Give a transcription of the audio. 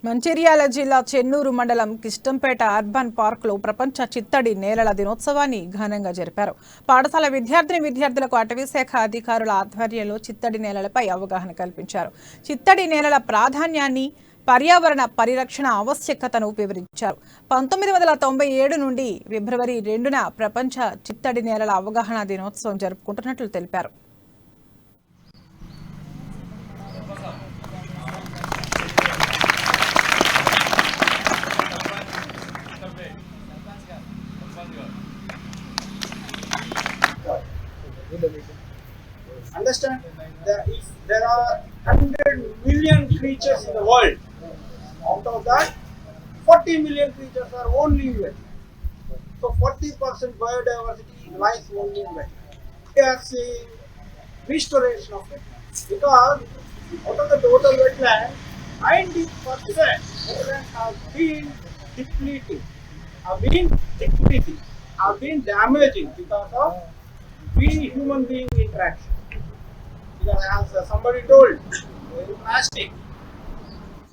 మంచిర్యాల జిల్లా చెన్నూరు మండలం కిష్టంపేట అర్బన్ పార్కులో ప్రపంచ చిత్తడి నేలల దినోత్సవాన్ని ఘనంగా జరిపారు. పాఠశాల విద్యార్థులకు అటవీశాఖ అధికారుల ఆధ్వర్యంలో చిత్తడి నేలలపై అవగాహన కల్పించారు. చిత్తడి నేలల ప్రాధాన్యాన్ని, పర్యావరణ పరిరక్షణ ఆవశ్యకతను వివరించారు. 1997 నుండి ఫిబ్రవరి 2న ప్రపంచ చిత్తడి నేలల అవగాహన దినోత్సవం జరుపుకుంటున్నట్లు తెలిపారు. Understand that if there are 100 million creatures in the world, out of that 40 million creatures are only in wetland. So 40% biodiversity lies only in wetland. We are seeing restoration of wetlands because out of the total wetland, 90% wetlands have been depleting, have been damaging because of we human being interaction. Because as somebody told, plastic